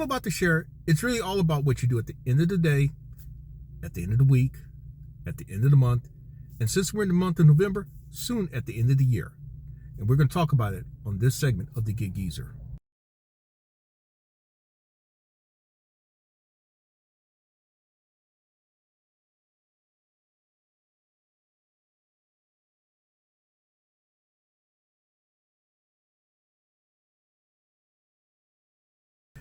I'm about to share, it's really all about what you do at the end of the day, at the end of the week, at the end of the month, and since we're in the month of November, soon at the end of the year. And we're going to talk about it on this segment of the Gig Geezer.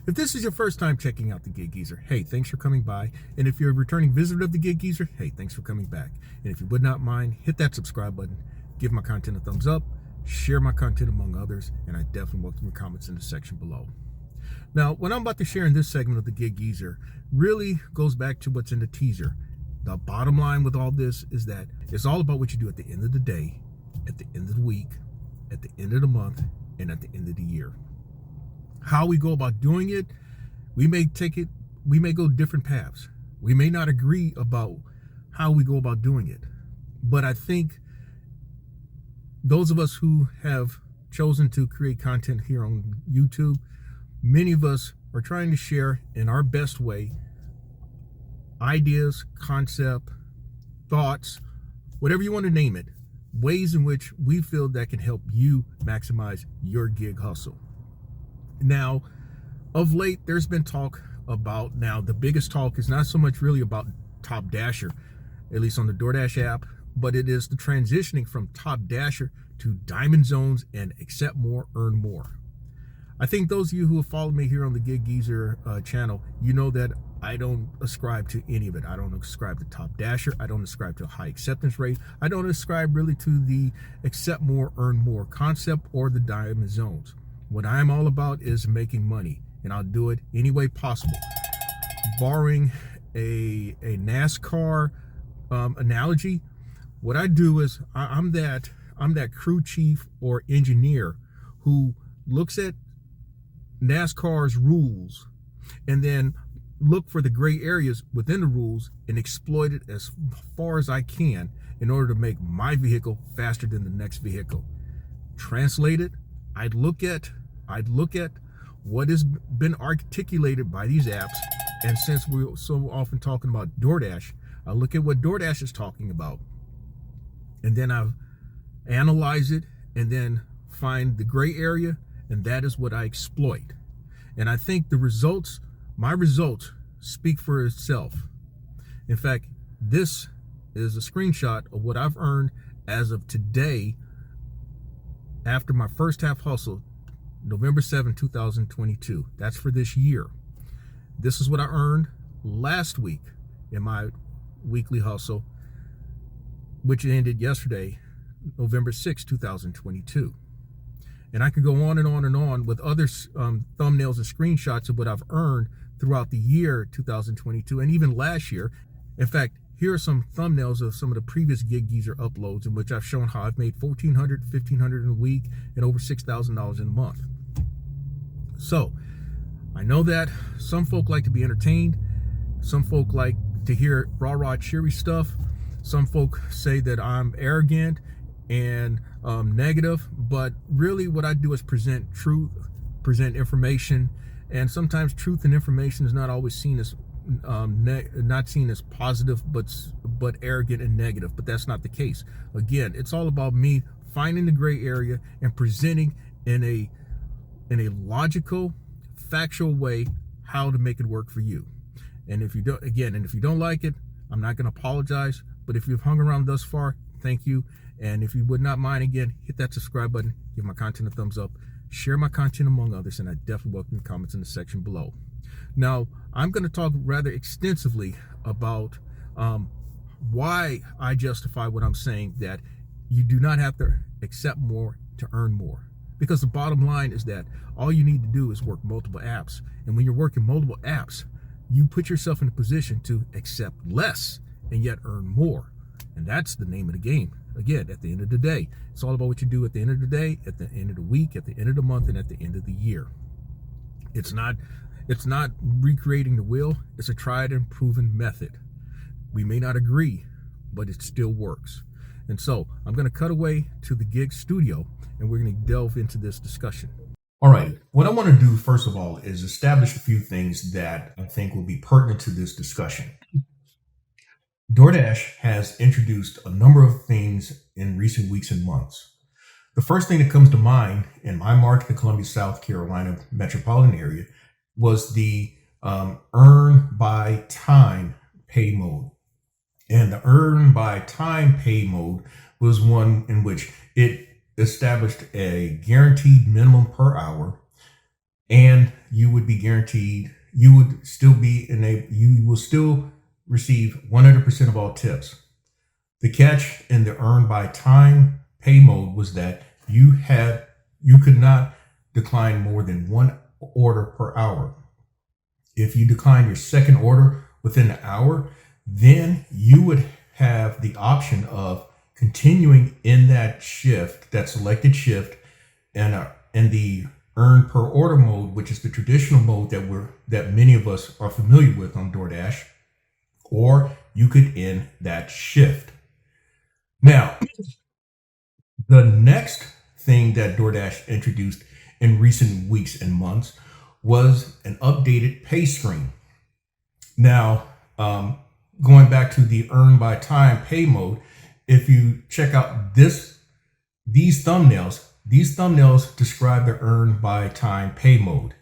If this is your first time checking out the Gig Geezer, hey, thanks for coming by. And if you're a returning visitor of the Gig Geezer, hey, thanks for coming back. And if you would not mind, hit that subscribe button, give my content a thumbs up, share my content among others, and I definitely welcome your comments in the section below. Now, what I'm about to share in this segment of the Gig Geezer really goes back to what's in the teaser. The bottom line with all this is that it's all about what you do at the end of the day, at the end of the week, at the end of the month, and at the end of the year. How we go about doing it, we may go different paths. We may not agree about how we go about doing it. But I think those of us who have chosen to create content here on YouTube, many of us are trying to share in our best way ideas, concept, thoughts, whatever you want to name it, ways in which we feel that can help you maximize your gig hustle. Now, of late, there's been talk about, now the biggest talk is not so much really about Top Dasher, at least on the DoorDash app, but it is the transitioning from Top Dasher to Diamond Zones and accept more, earn more. I think those of you who have followed me here on the Gig Geezer channel, you know that I don't ascribe to any of it. I don't ascribe to Top Dasher. I don't ascribe to a high acceptance rate. I don't ascribe really to the accept more, earn more concept or the Diamond Zones. What I'm all about is making money, and I'll do it any way possible. Borrowing a NASCAR analogy, what I do is I'm that crew chief or engineer who looks at NASCAR's rules and then look for the gray areas within the rules and exploit it as far as I can in order to make my vehicle faster than the next vehicle. Translate it, I'd look at what has been articulated by these apps, and since we're so often talking about DoorDash, I look at what DoorDash is talking about, and then I analyze it and then find the gray area, and that is what I exploit. And I think the results, my results, speak for itself. In fact, this is a screenshot of what I've earned as of today after my first half hustle, November 7, 2022. That's for this year. This is what I earned last week in my weekly hustle, which ended yesterday, November 6, 2022. And I could go on and on and on with other thumbnails and screenshots of what I've earned throughout the year 2022 and even last year. In fact, here are some thumbnails of some of the previous Gig Geezer uploads in which I've shown how I've made $1,400, $1,500 in a week and over $6,000 in a month. So I know that some folk like to be entertained. Some folk like to hear rah-rah cheery stuff. Some folk say that I'm arrogant and negative, but really what I do is present truth, present information, and sometimes truth and information is not always seen as not seen as positive, but arrogant and negative. But that's not the case. Again, it's all about me finding the gray area and presenting in a logical, factual way how to make it work for you. And if you don't like it, I'm not going to apologize. But if you've hung around thus far, thank you. And if you would not mind, again, hit that subscribe button, give my content a thumbs up, share my content among others, and I definitely welcome your comments in the section below. Now, I'm going to talk rather extensively about why I justify what I'm saying, that you do not have to accept more to earn more. Because the bottom line is that all you need to do is work multiple apps. And when you're working multiple apps, you put yourself in a position to accept less and yet earn more. And that's the name of the game. Again, at the end of the day, it's all about what you do at the end of the day, at the end of the week, at the end of the month, and at the end of the year. It's not recreating the wheel. It's a tried and proven method. We may not agree, but it still works. And so I'm going to cut away to the gig studio, and we're going to delve into this discussion. All right. What I want to do, first of all, is establish a few things that I think will be pertinent to this discussion. DoorDash has introduced a number of things in recent weeks and months. The first thing that comes to mind in my market, the Columbia, South Carolina metropolitan area, was the earn by time pay mode. And the earn by time pay mode was one in which it established a guaranteed minimum per hour, and you would be guaranteed, you would still be you will still receive 100% of all tips. The catch in the earn by time pay mode was that you could not decline more than one order per hour. If you decline your second order within an hour, then you would have the option of continuing in that shift, that selected shift, and in the earn per order mode, which is the traditional mode that many of us are familiar with on DoorDash, or you could end that shift. Now, the next thing that DoorDash introduced in recent weeks and months was an updated pay screen. Now, going back to the earn by time pay mode, if you check out these thumbnails describe the earn by time pay mode.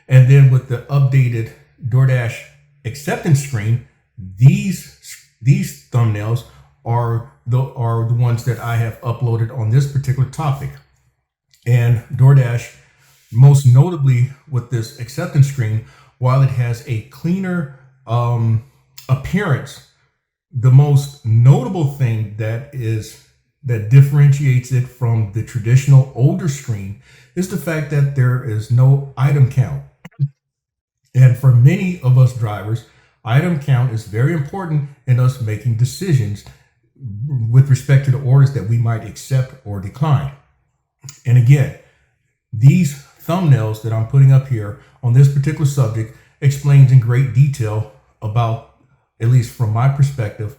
And then with the updated DoorDash acceptance screen, these thumbnails are the ones that I have uploaded on this particular topic. And DoorDash, most notably with this acceptance screen, while it has a cleaner appearance, the most notable thing that differentiates it from the traditional older screen is the fact that there is no item count. And for many of us drivers, item count is very important in us making decisions with respect to the orders that we might accept or decline. And again, these thumbnails that I'm putting up here on this particular subject explains in great detail about, at least from my perspective,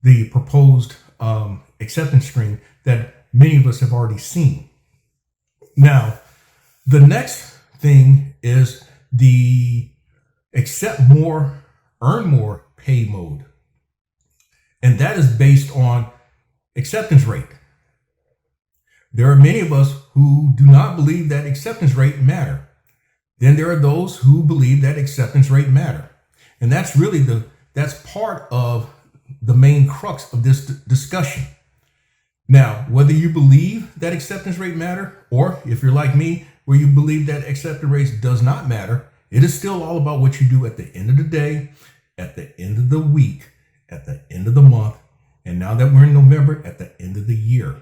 the proposed acceptance screen that many of us have already seen. Now, the next thing is the accept more, earn more pay mode. And that is based on acceptance rate. There are many of us who do not believe that acceptance rate matter. Then there are those who believe that acceptance rate matter. And that's really that's part of the main crux of this discussion. Now, whether you believe that acceptance rate matter, or if you're like me, where you believe that acceptance rate does not matter, it is still all about what you do at the end of the day, at the end of the week, at the end of the month, and now that we're in November, at the end of the year.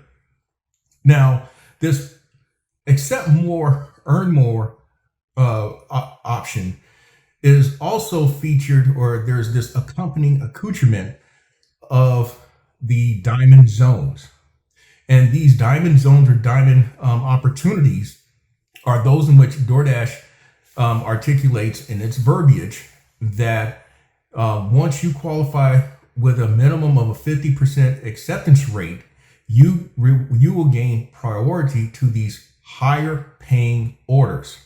Now, this accept more, earn more option is also featured, or there's this accompanying accoutrement of the diamond zones. And these diamond zones or diamond opportunities are those in which DoorDash articulates in its verbiage that once you qualify with a minimum of a 50% acceptance rate, you will gain priority to these higher paying orders.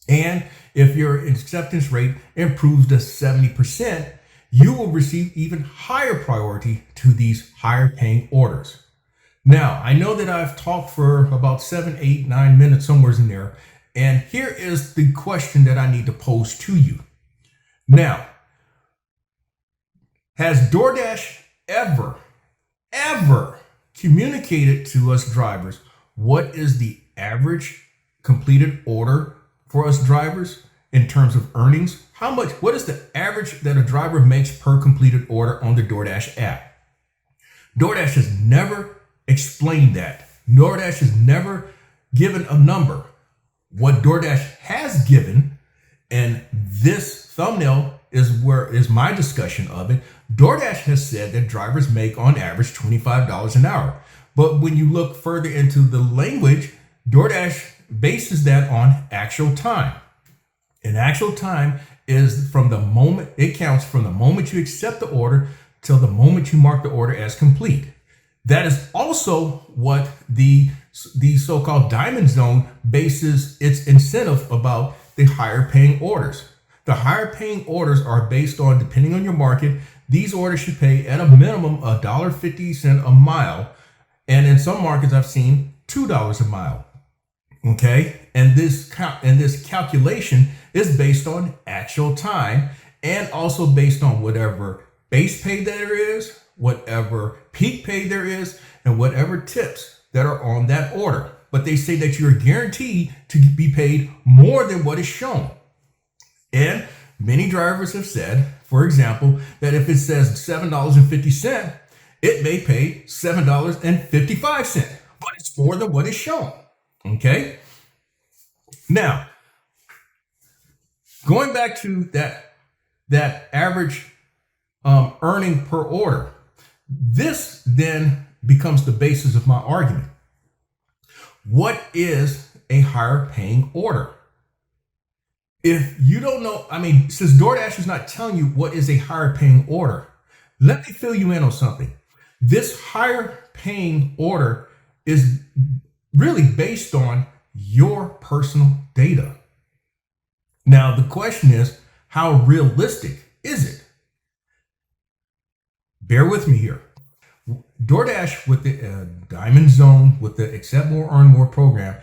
And if your acceptance rate improves to 70%, you will receive even higher priority to these higher paying orders. Now, I know that I've talked for about 7, 8, 9 minutes, somewhere in there. And here is the question that I need to pose to you. Now, has DoorDash ever communicated to us drivers what is the average completed order for us drivers in terms of earnings? What is the average that a driver makes per completed order on the DoorDash app? DoorDash has never explained that. DoorDash has never given a number. What DoorDash has given, and this thumbnail is my discussion of it, DoorDash has said that drivers make on average $25 an hour. But when you look further into the language, DoorDash bases that on actual time. And actual time is from the moment, it counts from the moment you accept the order till the moment you mark the order as complete. That is also what the the so-called diamond zone bases its incentive about the higher paying orders. The higher paying orders are based on, depending on your market, these orders should pay at a minimum $1.50 a mile. And in some markets I've seen $2 a mile. Okay. And this calculation is based on actual time and also based on whatever base pay there is, whatever peak pay there is, and whatever tips that are on that order. But they say that you're guaranteed to be paid more than what is shown. And many drivers have said, for example, that if it says $7.50, it may pay $7.55, but it's more than what is shown. Okay. Now, going back to that average earning per order, this then becomes the basis of my argument. What is a higher paying order? If you don't know, since DoorDash is not telling you what is a higher paying order, let me fill you in on something. This higher paying order is really based on your personal data. Now, the question is, how realistic is it? Bear with me here. DoorDash, with the Diamond Zone, with the Accept More, Earn More program,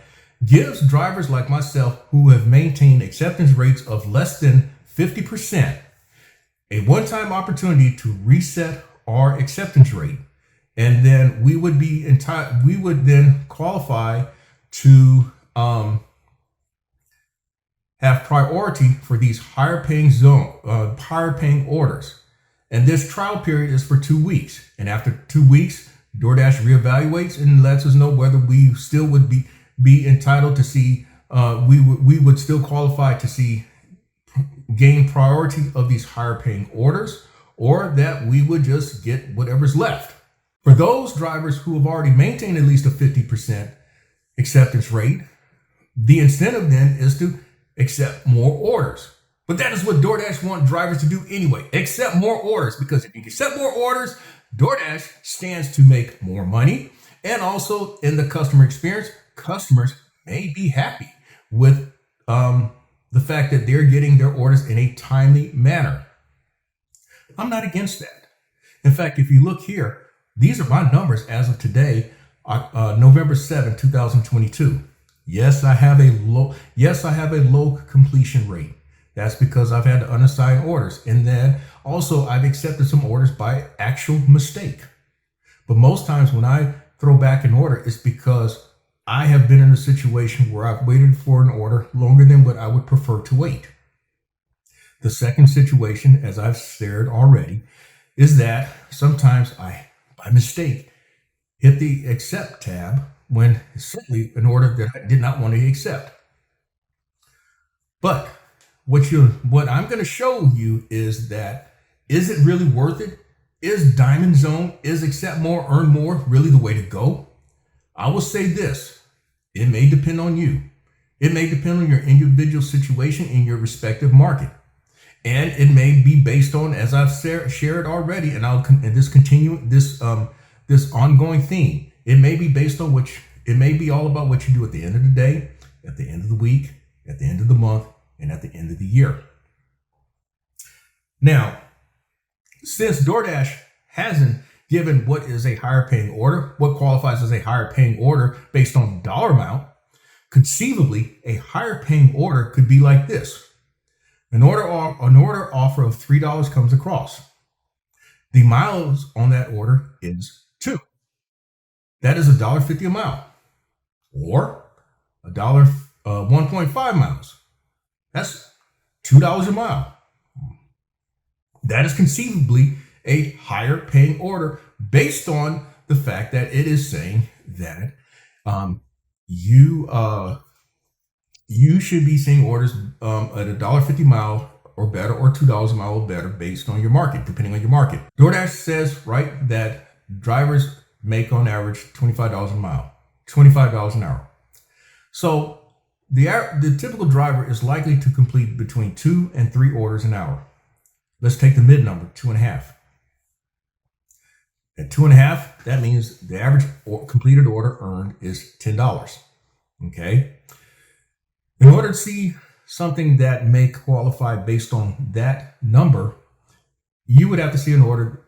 gives drivers like myself who have maintained acceptance rates of less than 50% a one-time opportunity to reset our acceptance rate. And then we would then qualify to have priority for these higher paying orders. And this trial period is for 2 weeks. And after 2 weeks, DoorDash reevaluates and lets us know whether we still would be entitled to see, we would still qualify to gain priority of these higher paying orders, or that we would just get whatever's left. For those drivers who have already maintained at least a 50% acceptance rate, the incentive then is to accept more orders. But that is what DoorDash want drivers to do anyway, accept more orders, because if you accept more orders, DoorDash stands to make more money. And also in the customer experience, customers may be happy with the fact that they're getting their orders in a timely manner. I'm not against that. In fact, if you look here, these are my numbers as of today, November 7, 2022. Yes, I have a low completion rate. That's because I've had to unassign orders. And then also I've accepted some orders by actual mistake. But most times when I throw back an order, it's because I have been in a situation where I've waited for an order longer than what I would prefer to wait. The second situation, as I've shared already, is that sometimes I, by mistake, hit the accept tab when it's simply an order that I did not want to accept. But what I'm going to show you is that, is it really worth it? Is Diamond Zone, is Accept More, Earn More really the way to go? I will say this, it may depend on you. It may depend on your individual situation in your respective market. And it may be based on, as I've shared already, this ongoing theme. It may be based on it may be all about what you do at the end of the day, at the end of the week, at the end of the month, and at the end of the year. Now, since DoorDash hasn't given what is a higher paying order, what qualifies as a higher paying order based on dollar amount, conceivably a higher paying order could be like this. An order offer of $3 comes across. The miles on that order is 2. That is $1.50 a mile, or $1.5 miles. That's $2 a mile. That is conceivably a higher paying order based on the fact that it is saying that you should be seeing orders at $1.50 mile or better, or $2 a mile or better, based on your market, depending on your market. DoorDash says, right, that drivers make on average $25 a mile, $25 an hour. So the typical driver is likely to complete between 2 and 3 orders an hour. Let's take the mid number, 2.5. At 2.5, that means the average completed order earned is $10. Okay. In order to see something that may qualify based on that number, you would have to see an order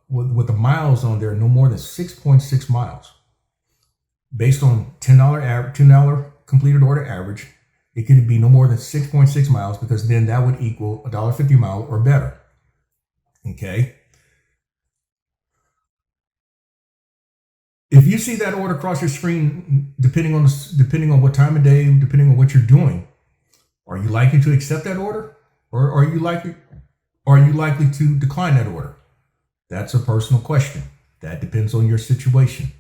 with the miles on there no more than 6.6 miles. Based on $10 completed order average, it could be no more than 6.6 miles, because then that would equal $1.50 a mile or better. Okay. If you see that order across your screen, depending on what time of day, depending on what you're doing, are you likely to accept that order, or are you likely to decline that order? That's a personal question. That depends on your situation.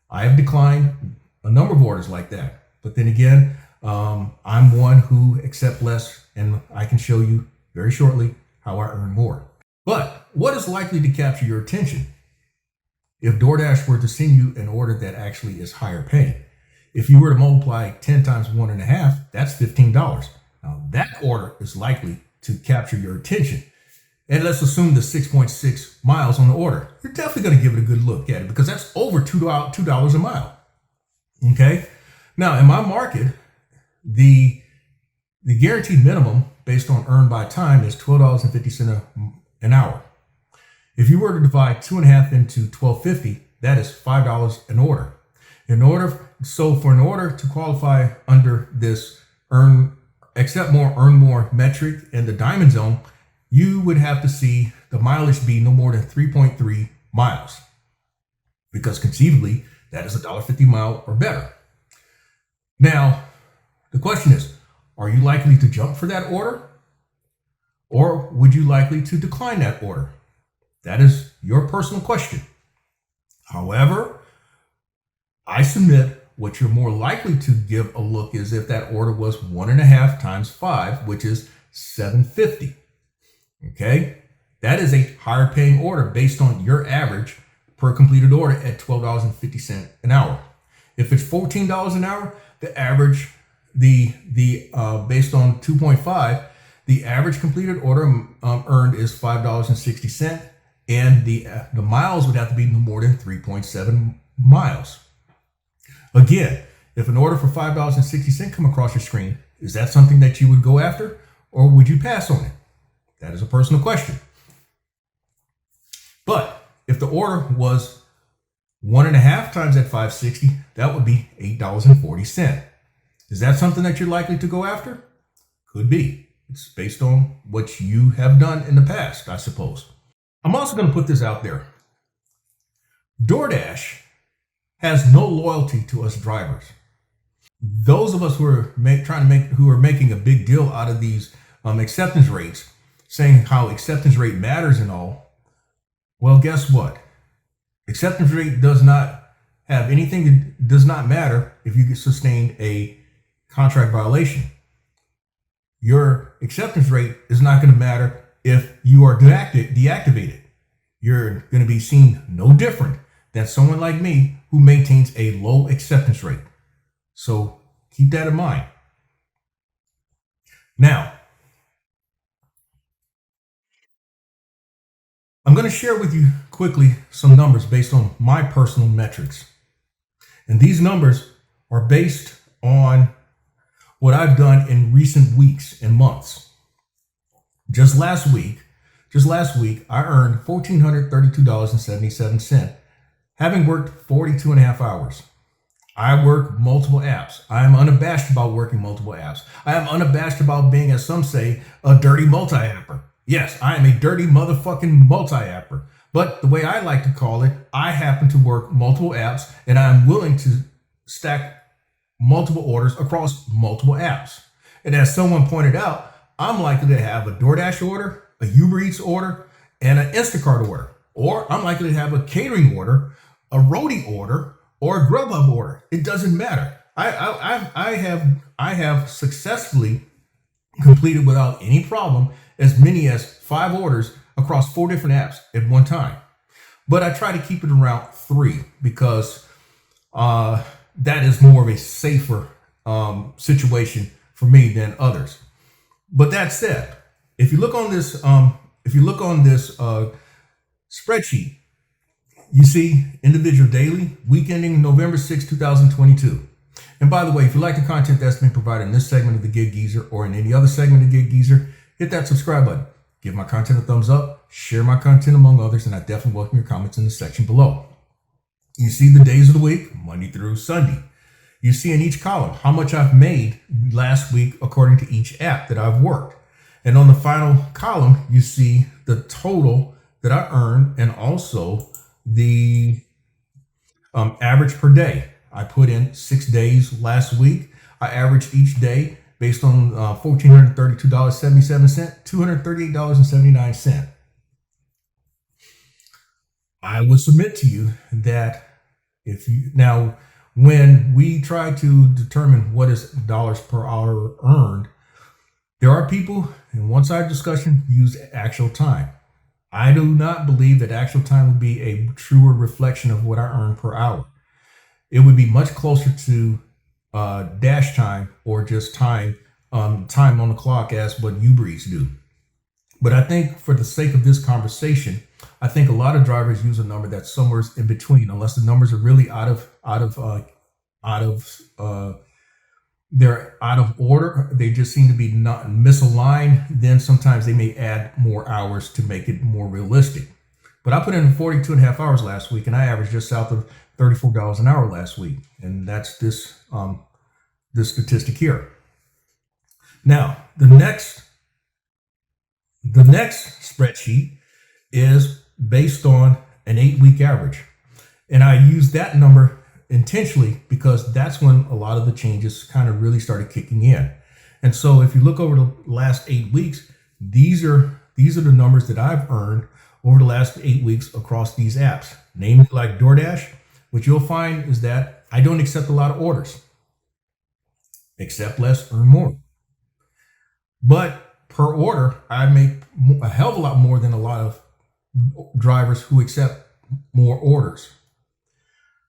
I have declined a number of orders like that, but then again, I'm one who accepts less, and I can show you very shortly how I earn more. But what is likely to capture your attention? If DoorDash were to send you an order that actually is higher paying, if you were to multiply 10 times 1.5, that's $15. Now that order is likely to capture your attention. And let's assume the 6.6 miles on the order. You're definitely going to give it a good look at it, because that's over $2 a mile. Okay. Now in my market, the guaranteed minimum based on earned by time is $12.50 an hour. If you were to divide 2.5 into $12.50, that is $5 an order. For an order to qualify under this accept more, earn more metric in the diamond zone, you would have to see the mileage be no more than 3.3 miles, because conceivably that is $1.50 mile or better. Now, the question is, are you likely to jump for that order, or would you likely to decline that order? That is your personal question. However, I submit what you're more likely to give a look is if that order was 1.5 times 5, which is $7.50. Okay, that is a higher paying order based on your average per completed order at $12.50 an hour. If it's $14 an hour, the average, based on 2.5, the average completed order earned is $5.60, and the miles would have to be no more than 3.7 miles. Again, if an order for $5.60 come across your screen, is that something that you would go after, or would you pass on it? That is a personal question. But if the order was 1.5 times that $5.60, that would be $8.40. Is that something that you're likely to go after? Could be. It's based on what you have done in the past, I suppose. I'm also going to put this out there. DoorDash has no loyalty to us drivers. Those of us who are making a big deal out of these acceptance rates, saying how acceptance rate matters and all, well, guess what? Acceptance rate does not have anything that does not matter if you sustain a contract violation. Your acceptance rate is not going to matter if you are deactivated. You're going to be seen no different than someone like me who maintains a low acceptance rate. So keep that in mind. Now, I'm going to share with you quickly some numbers based on my personal metrics. And these numbers are based on what I've done in recent weeks and months. Just last week, I earned $1,432.77, having worked 42 and a half hours. I work multiple apps. I am unabashed about working multiple apps. I am unabashed about being, as some say, a dirty multi-apper. Yes, I am a dirty motherfucking multi-apper. But the way I like to call it, I happen to work multiple apps, and I'm willing to stack multiple orders across multiple apps. And as someone pointed out, I'm likely to have a DoorDash order, a Uber Eats order, and an Instacart order. Or I'm likely to have a catering order, a roadie order, or a Grubhub order. It doesn't matter. I have successfully completed without any problem as many as 5 orders across 4 different apps at one time. But I try to keep it around 3 because that is more of a safer situation for me than others. But that said, if you look on this spreadsheet, You see, individual daily, week ending November 6, 2022. And by the way, if you like the content that's been provided in this segment of the Gig Geezer or in any other segment of Gig Geezer, hit that subscribe button. Give my content a thumbs up, share my content among others, and I definitely welcome your comments in the section below. You see the days of the week, Monday through Sunday. You see in each column how much I've made last week according to each app that I've worked. And on the final column, you see the total that I earned and also the average per day. I put in 6 days last week. I averaged each day based on $1,432.77, $238.79. I would submit to you that when we try to determine what is dollars per hour earned, there are people in one-sided discussion use actual time. I do not believe that actual time would be a truer reflection of what I earn per hour. It would be much closer to dash time or just time on the clock as what Ubrees do. But I think for the sake of this conversation, I think a lot of drivers use a number that's somewhere in between, unless the numbers are really they're out of order. They just seem to be not misaligned. Then sometimes they may add more hours to make it more realistic. But I put in 42 and a half hours last week, and I averaged just south of $34 an hour last week. And that's this statistic here. Now, the next spreadsheet is based on an 8-week average. And I use that number intentionally because that's when a lot of the changes kind of really started kicking in. And so if you look over the last 8 weeks, these are the numbers that I've earned over the last 8 weeks across these apps, namely like DoorDash. What you'll find is that I don't accept a lot of orders. Accept less, earn more. But per order, I make a hell of a lot more than a lot of drivers who accept more orders.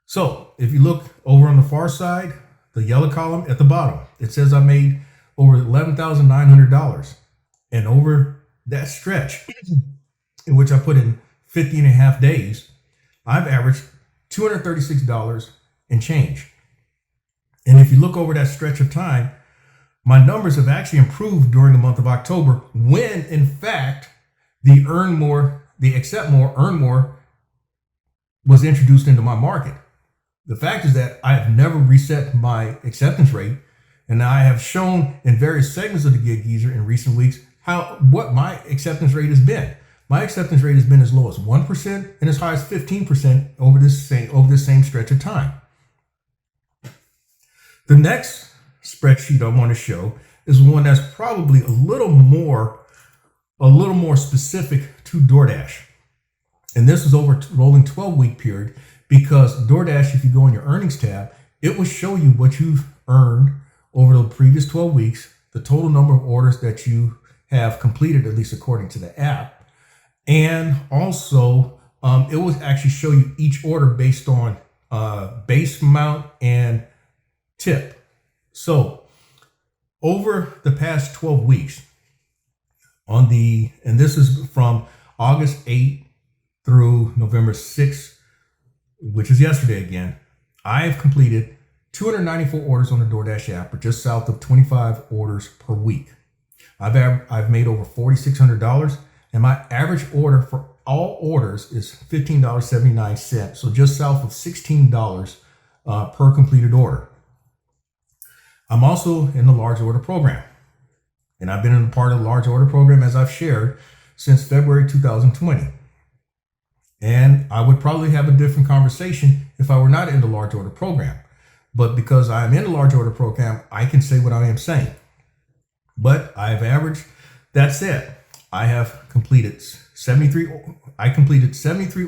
So if you look over on the far side, the yellow column at the bottom, it says I made over $11,900. And over that stretch, in which I put in 50 and a half days, I've averaged $236 and change. And if you look over that stretch of time, my numbers have actually improved during the month of October when, in fact, the accept more, earn more was introduced into my market. The fact is that I have never reset my acceptance rate, and I have shown in various segments of the Gig Geezer in recent weeks what my acceptance rate has been. My acceptance rate has been as low as 1% and as high as 15% over this same stretch of time. The next spreadsheet I want to show is one that's probably a little more specific to DoorDash. And this is over a rolling 12-week period because DoorDash, if you go in your earnings tab, it will show you what you've earned over the previous 12 weeks, the total number of orders that you have completed, at least according to the app. And also, it will actually show you each order based on base amount and tip. So over the past 12 weeks and this is from August 8th through November 6th, which is yesterday again, I've completed 294 orders on the DoorDash app, or just south of 25 orders per week. I've made over $4,600, and my average order for all orders is $15.79, so just south of $16 per completed order. I'm also in the large order program, and I've been in a part of the large order program, as I've shared, since February 2020. And I would probably have a different conversation if I were not in the large order program. But because I'm in the large order program, I can say what I am saying. But I've averaged, that said, I have completed 73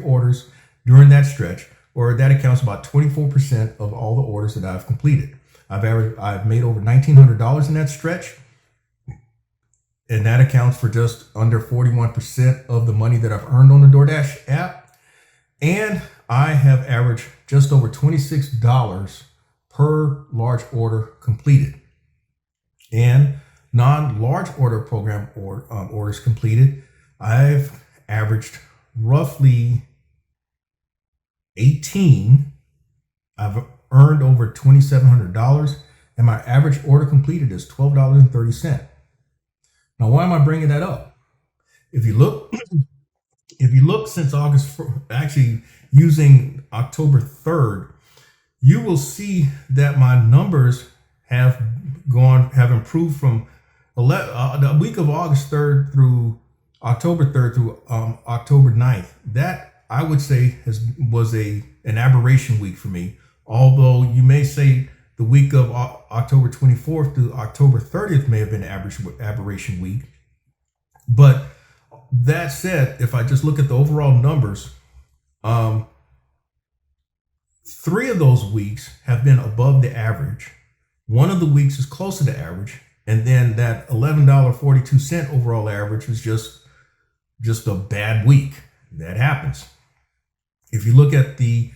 orders during that stretch, or that accounts about 24% of all the orders that I've completed. I've made over $1,900 in that stretch, and that accounts for just under 41% of the money that I've earned on the DoorDash app. And I have averaged just over $26 per large order completed. And non-large order program orders completed, I've averaged roughly 18, I've earned over $2,700, and my average order completed is $12.30. Now, why am I bringing that up? If you look, if you look since August, actually using October 3rd, you will see that my numbers have improved from the week of August 3rd through October 3rd through October 9th. That I would say was an aberration week for me. Although you may say the week of October 24th through October 30th may have been an aberration week. But that said, if I just look at the overall numbers, 3 of those weeks have been above the average. One of the weeks is close to the average. And then that $11.42 overall average is just a bad week. That happens. If you look at the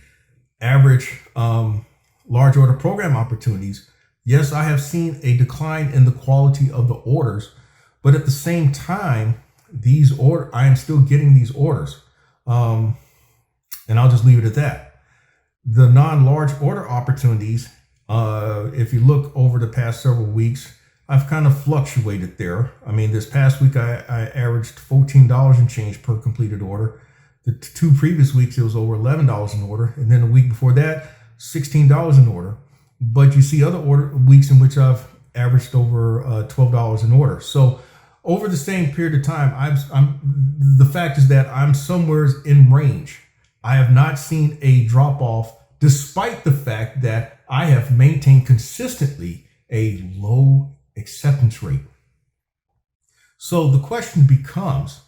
average large order program opportunities, yes, I have seen a decline in the quality of the orders, but at the same time, I am still getting these orders. And I'll just leave it at that. The non-large order opportunities, if you look over the past several weeks, I've kind of fluctuated there. I mean, this past week, I averaged $14 and change per completed order. The 2 previous weeks, it was over $11 an order. And then the week before that, $16 an order. But you see other weeks in which I've averaged over $12 an order. So over the same period of time, the fact is that I'm somewhere in range. I have not seen a drop off, despite the fact that I have maintained consistently a low acceptance rate. So the question becomes,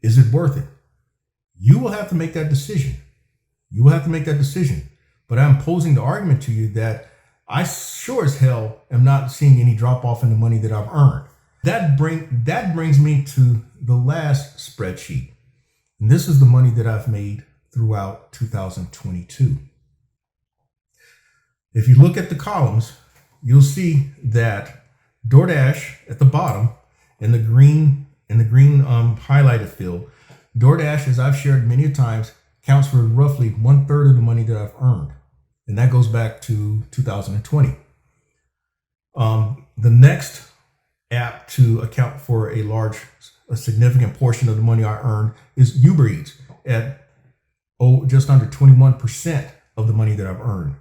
is it worth it? You will have to make that decision. But I'm posing the argument to you that I sure as hell am not seeing any drop off in the money that I've earned. That brings me to the last spreadsheet. And this is the money that I've made throughout 2022. If you look at the columns, you'll see that DoorDash at the bottom in the green highlighted field, DoorDash, as I've shared many times, counts for roughly 1/3 of the money that I've earned. And that goes back to 2020. The next app to account for a significant portion of the money I earned is Uber Eats at just under 21% of the money that I've earned.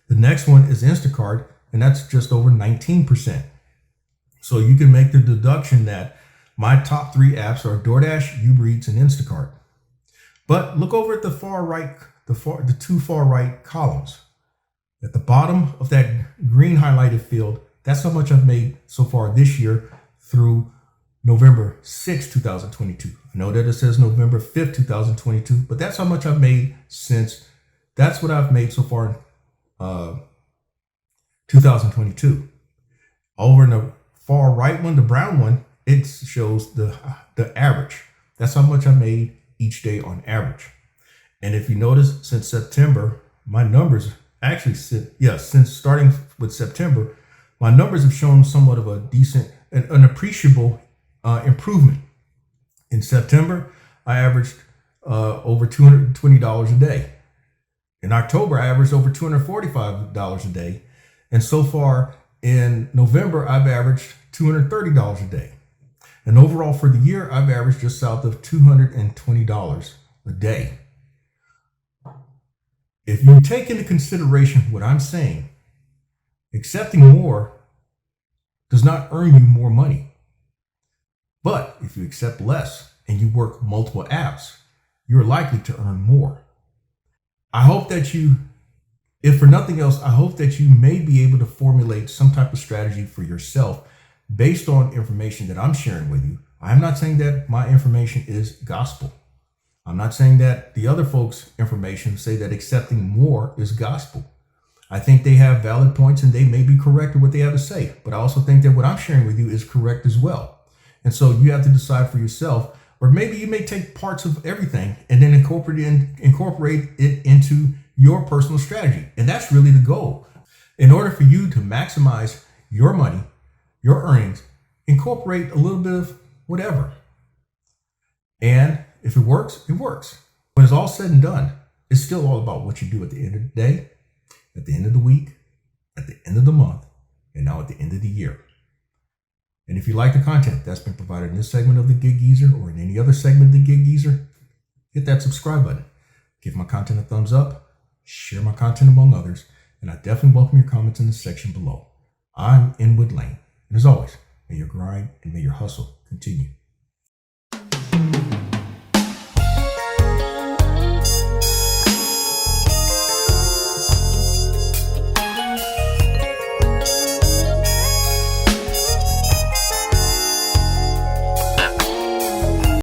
The next one is Instacart, and that's just over 19%. So you can make the deduction that my top 3 apps are DoorDash, Uber Eats, and Instacart. But look over at the far right, the 2 far right columns. At the bottom of that green highlighted field, that's how much I've made so far this year through November 6, 2022. I know that it says November 5th, 2022, but that's how much I've made that's what I've made so far in 2022. Over in the far right one, the brown one, it shows the average. That's how much I made each day on average. And if you notice, since September, my numbers since starting with September, my numbers have shown somewhat of a decent, an appreciable improvement. In September, I averaged over $220 a day. In October, I averaged over $245 a day. And so far in November, I've averaged $230 a day. And overall for the year, I've averaged just south of $220 a day. If you take into consideration what I'm saying, accepting more does not earn you more money. But if you accept less and you work multiple apps, you're likely to earn more. I hope that if for nothing else, I hope that you may be able to formulate some type of strategy for yourself based on information that I'm sharing with you. I'm not saying that my information is gospel. I'm not saying that the other folks' information say that accepting more is gospel. I think they have valid points and they may be correct in what they have to say. But I also think that what I'm sharing with you is correct as well. And so you have to decide for yourself, or maybe you may take parts of everything and then incorporate it into your personal strategy. And that's really the goal. In order for you to maximize your money, your earnings, incorporate a little bit of whatever. And if it works, it works. When it's all said and done, it's still all about what you do at the end of the day, at the end of the week, at the end of the month, and now at the end of the year. And if you like the content that's been provided in this segment of the Gig Geezer or in any other segment of the Gig Geezer, hit that subscribe button. Give my content a thumbs up, share my content among others, and I definitely welcome your comments in the section below. I'm Inwood Lane, and as always, may your grind and may your hustle continue.